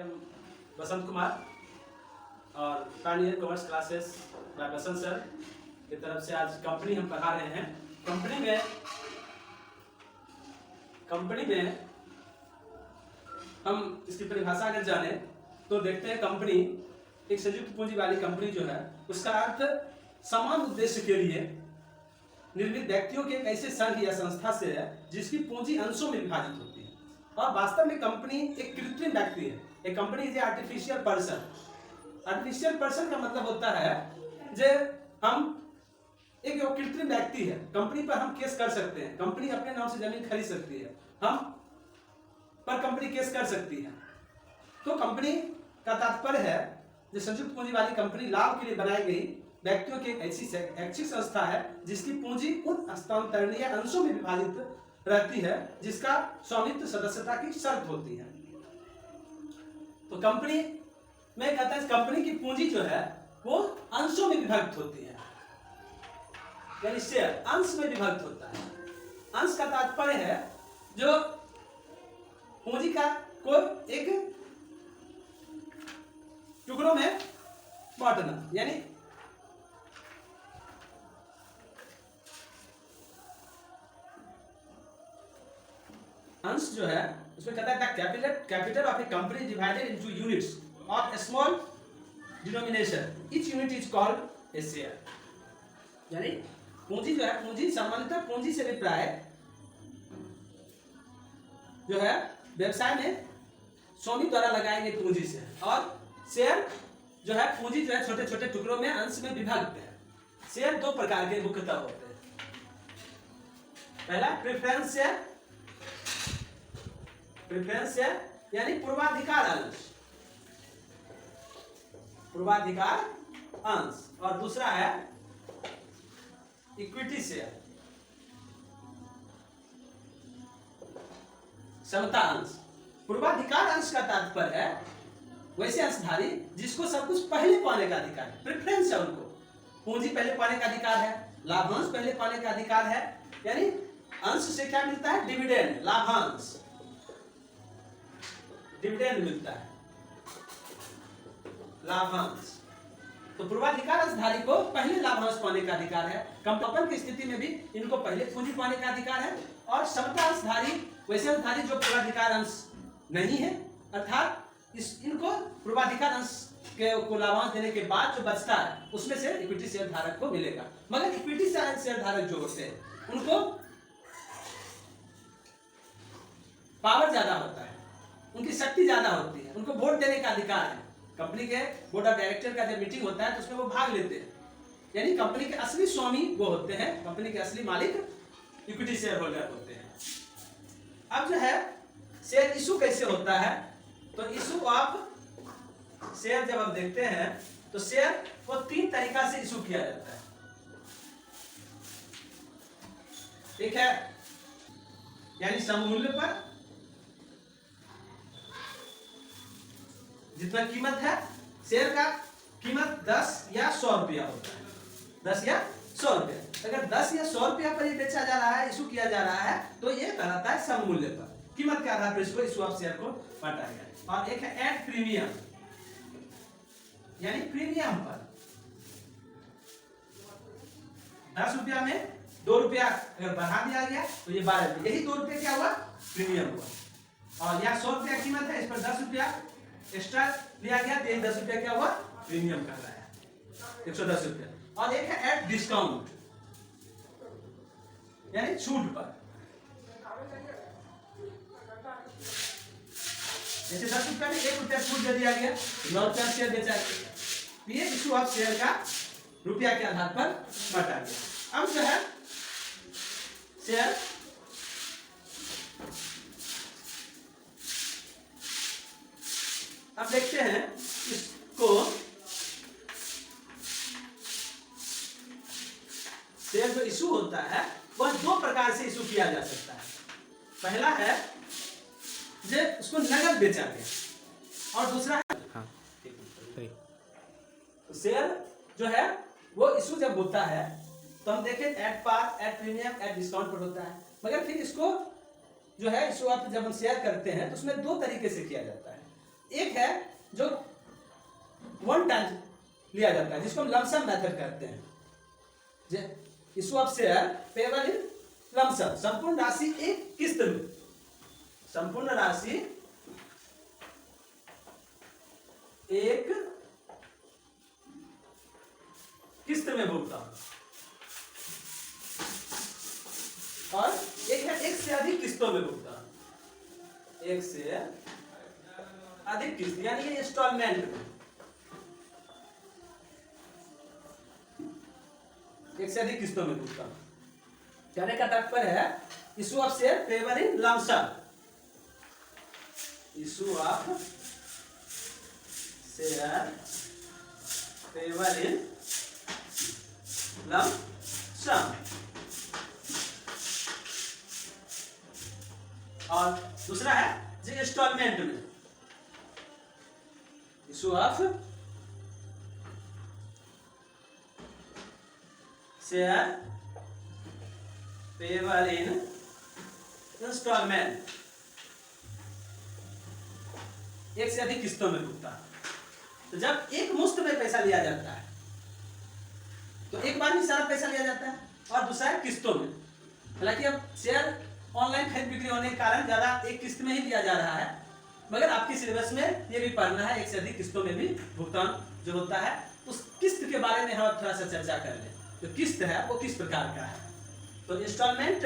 M Basant Kumar और Pioneer commerce classes bye बसंत sir की तरफ से आज कंपनी हम पढ़ा रहे हैं। कंपनी में हम इसकी परिभाषा अगर जाने तो देखते हैं कंपनी एक संयुक्त पूंजी वाली कंपनी जो है उसका अर्थ समान उद्देश्य के लिए निर्मित व्यक्तियों के एक ऐसे संघ या संस्था से है जिसकी पूंजी अंशों में विभाजित होती है। और वास्तव में कंपनी एक कृत्रिम व्यक्ति है। एक company is artificial person. Artificial person का मतलब होता है जे हम एक कृत्रिम व्यक्ति है। कंपनी पर हम केस कर सकते हैं। कंपनी अपने नाम से जमीन खरीद सकती है, हम पर कंपनी केस कर सकती है। तो कंपनी का तात्पर्य है जो संयुक्त पूंजी वाली कंपनी लाभ के लिए बनाई गई व्यक्तियों की एक ऐसी ऐच्छिक संस्था है जिसकी पूंजी उन हस्तांतरणीय अंशों में विभाजित रहती है जिसका स्वामित्व सदस्यता की शर्त होती है। तो कंपनी में कहता है कंपनी की पूंजी जो है वो अंशों में विभक्त होती है, यानी शेयर अंश में विभक्त होता है। अंश का तात्पर्य है जो पूंजी का को एक टुकड़ों में बांटना, यानी अंश जो है उसमें कहता है capital of A company divided into units of small denomination, each unit is called a share. यानी पूंजी जो है, पूंजी सामान्यतः पूंजी से अभिप्राय जो है व्यवसाय में स्वामी द्वारा लगाई गई पूंजी से, और शेयर जो है पूंजी जो है छोटे छोटे टुकड़ों में अंश में विभक्त है। शेयर दो प्रकार के मुख्यतः होते हैं। पहला प्रेफरेंस शेयर यानी पूर्वाधिकार अंश, और दूसरा है इक्विटी शेयर, समता अंश। पूर्वाधिकार अंश का तात्पर्य है वैसे अंशधारी जिसको सब कुछ पहले पाने का अधिकार है, प्रेफरेंस है। उनको पूंजी पहले पाने का अधिकार है, लाभांश पहले पाने का अधिकार है। यानी अंश से क्या मिलता है? डिविडेंड, लाभांश, डिविडेंड मिलता है, लाभांश। तो पूर्वाधिकार अंशधारी को पहले लाभांश पाने का अधिकार है। कंपन की स्थिति में भी इनको पहले पूंजी पाने का अधिकार है। और समता अंशधारी वैसे अंशधारी जो पूर्वाधिकार अंश नहीं है, अर्थात इनको पूर्वाधिकार अंश को लाभांश देने के बाद जो बचता है उसमें से इक्विटी शेयर धारक को मिलेगा। मगर इक्विटी शेयर धारक जो होते हैं उनको पावर ज्यादा होता है, उनकी शक्ति ज्यादा होती है, उनको वोट देने का अधिकार है। कंपनी के बोर्ड ऑफ डायरेक्टर का जब मीटिंग होता है तो उसमें वो भाग लेते हैं। यानी कंपनी के असली स्वामी वो होते हैं, कंपनी के असली मालिक इक्विटी शेयर होल्डर होते हैं। अब जो है शेयर इशू कैसे होता है, तो इशू ऑफ शेयर जब हम देखते हैं तो शेयर को तीन तरीका से इशू किया जाता है। ठीक है, यानी सममूल्य पर जितना कीमत है, शेयर का कीमत 10 या 100 रुपया होता है, 10 या 100 रुपया। अगर 10 या 100 रुपया पर ये बेचा जा रहा है, इशू किया जा रहा है, तो ये कहलाता है सममूल्य पर, कीमत के आधार पर इसको इशू ऑफ शेयर को बांटा गया। और एक है एट प्रीमियम, यानी प्रीमियम पर 10 रुपया में 2 रुपया अगर बढ़ा दिया गया तो ये 12 रुपया, यही 2 रुपया क्या हुआ? प्रीमियम हुआ। और यहाँ 100 रुपया कीमत है, इस पर 10 रुपया एक्स्ट्रा लिया गया तो यही 10 रुपया क्या हुआ? प्रीमियम कहलाया, 110 रुपया। और एक है एट डिस्काउंट, यानी छूट पर। जैसे 10 रुपया में 1 रुपया छूट दे दिया गया, 9 रुपया शेयर बेचा गया। ये इशू ऑफ शेयर का रुपया के आधार पर बांटा गया। अब जो है शेयर अब देखते हैं इसको, शेयर जो इशू होता है वह दो प्रकार से इशू किया जा सकता है। पहला है जो उसको नगद बेचा गया, और दूसरा है तो शेयर जो है वो इशू जब होता है तो हम देखें at par, at premium, at discount पर होता है। मगर फिर इसको जो है इशू आप जब हम शेयर करते हैं तो उसमें दो तरीके से किया जाता है। एक है जो वन टाइम लिया जाता है, जिसको हम लमसम मेथड कहते हैं। Issue of share payable in lump sum, संपूर्ण राशि एक किस्त में, संपूर्ण राशि एक किस्त में भुगतान, और एक है एक से अधिक किस्तों में भुगतान, एक से अधिक किस्त यानी ये इंस्टॉलमेंट में, एक से अधिक किस्तों में भुगतान। कहने का तात्पर्य है issue of share payable in lump sum, issue of share payable in lump sum, और दूसरा है जो इंस्टॉलमेंट में, issue of share payable in installment, एक से अधिक किस्तों में भुगतान। तो जब एक मुश्त में पैसा लिया जाता है तो एक बार में सारा पैसा लिया जाता है, और दूसरा है किस्तों में। हालांकि अब शेयर ऑनलाइन खरीद बिक्री होने के कारण ज्यादा एक किस्त में ही लिया जा रहा है, मगर आपके सिलेबस में ये भी पढ़ना है एक से अधिक किस्तों में भी भुगतान जो होता है। उस किस्त के बारे में हम थोड़ा सा चर्चा कर लें। जो किस्त है वो किस प्रकार का है। तो इंस्टॉलमेंट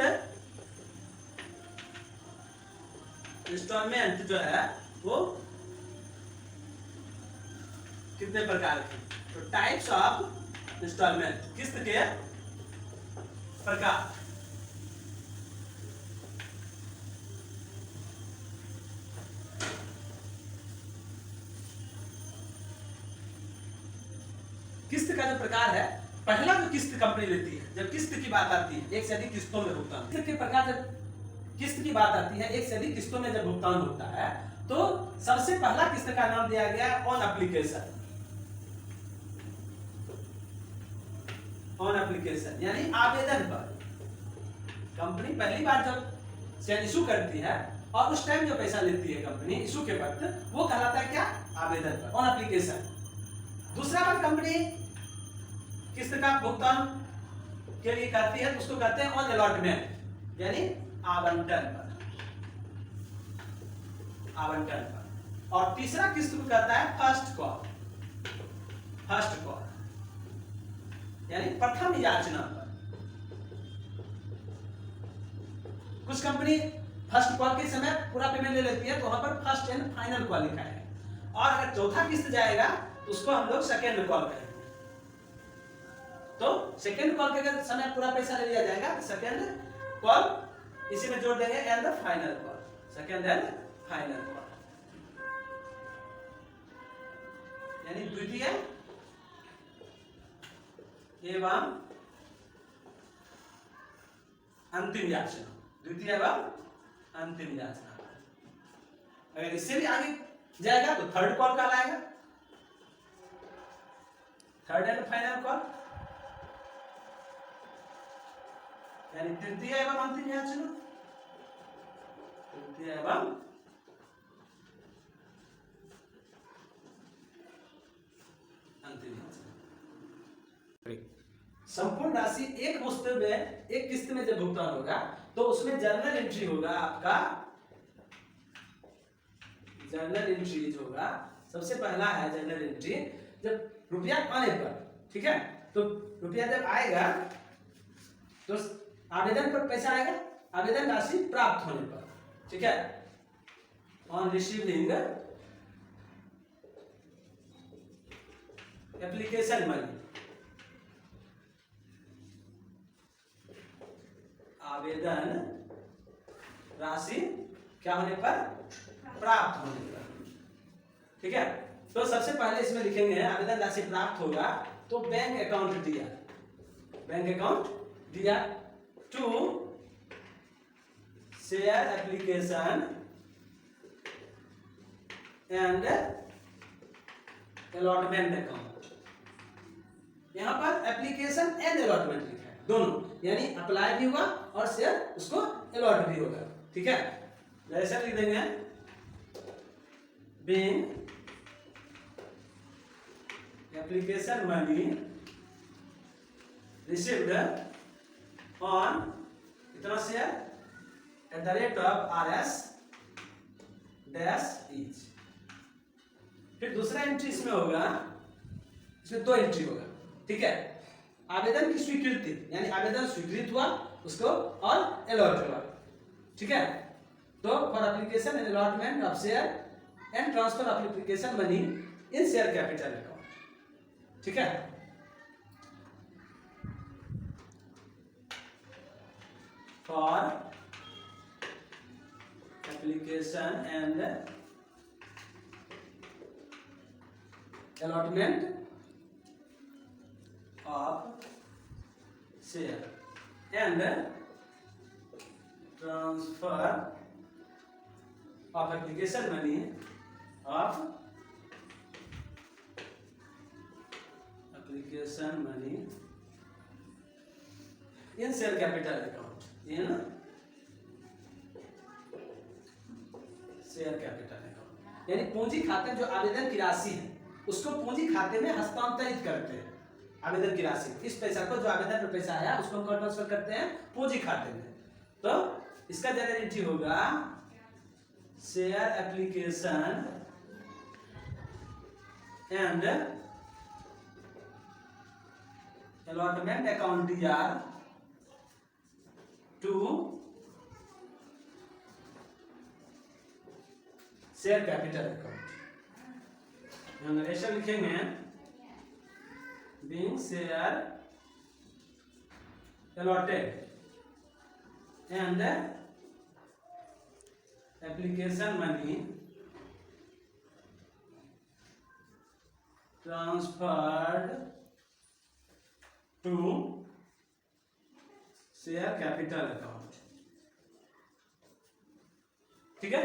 जो है वो कितने प्रकार की, तो टाइप्स ऑफ इंस्टॉलमेंट, किस्त के प्रकार। किस्त का जो प्रकार है, पहला जो किस्त कंपनी लेती है, जब किस्त की बात आती है एक से अधिक किस्तों में भुगतान, किस्त के प्रकार जब किस्त की बात आती है एक से अधिक किस्तों में जब भुगतान होता है, तो सबसे पहला किस्त का नाम दिया गया ऑन एप्लीकेशन, ऑन एप्लीकेशन यानी आवेदन पर। कंपनी पहली बार जब शेयर इशू करती है और उस टाइम जो पैसा लेती है कंपनी इशू के वक्त, वो कहलाता है क्या, आवेदन पर, ऑन एप्लीकेशन। दूसरा बार कंपनी किस्त का भुगतान के लिए करती है, उसको कहते हैं ऑन अलॉटमेंट यानी आवंटन पर, आवंटन पर। और तीसरा किस्त को कहता है फर्स्ट कॉल, फर्स्ट कॉल यानी प्रथम याचना पर। कुछ कंपनी फर्स्ट कॉल के समय पूरा पेमेंट ले लेती है, तो वहां पर फर्स्ट एंड फाइनल कॉल लिखा है, और अगर चौथा किस्त जाएगा तो उसको हम लोग सेकेंड कॉल करेंगे। तो सेकेंड कॉल के समय पूरा पैसा ले लिया जाएगा, सेकेंड कॉल इसी में जोड़ देंगे and the final call, second and final call यानी द्वितीय एवं अंतिम याचना, द्वितीय एवं अंतिम याचना। अगर इससे भी आगे जाएगा तो थर्ड कॉल कहलाएगा, थर्ड एंड फाइनल कॉल यानी तृतीय एवं अंतिम याचना, तृतीय एवं अंतिम याचना। संपूर्ण राशि एक मुश्त में एक किस्त में जब भुगतान होगा तो उसमें जर्नल एंट्री होगा, आपका जर्नल एंट्री जो होगा, सबसे पहला है जर्नल एंट्री जब रुपया आने पर, ठीक है, तो रुपया जब आएगा तो आवेदन पर पैसा आएगा, आवेदन राशि प्राप्त होने पर, ठीक है, ऑन रिसीविंग एप्लीकेशन मनी, आवेदन राशि क्या होने पर, प्राप्त होने पर, ठीक है। तो सबसे पहले इसमें लिखेंगे आवेदन राशि प्राप्त होगा तो बैंक अकाउंट दिया, बैंक अकाउंट दिया to share application and allotment account. यहां पर एप्लीकेशन एंड अलॉटमेंट लिखा है, दोनों, यानी अप्लाई भी होगा और शेयर उसको अलॉट भी होगा, ठीक है। जैसे लिख देंगे being application money received on इतना share at the rate of RS dash each। फिर दूसरा एंट्री इसमें होगा, इसमें दो एंट्री होगा, ठीक है। आवेदन की स्वीकृति यानी आवेदन स्वीकृत हुआ उसको और अलॉट हुआ, ठीक है। तो for application and allotment of share and transfer of application money in share capital account, ठीक है। For application and allotment of share and transfer of application money of application money in share capital account, in share capital account यानी पूंजी खाते में जो आवेदन की राशि है उसको पूंजी खाते में हस्तांतरित करते हैं। आवेदन की राशि, इस पैसा को जो आवेदन पर पैसा आया उसको हम ट्रांसफर करते हैं पूंजी खाते में। तो इसका जनरल एंट्री होगा share application and allotment account DR to share capital account. ऐसा लिखेंगे being share allotted and application money transferred to share capital account, ठीक है।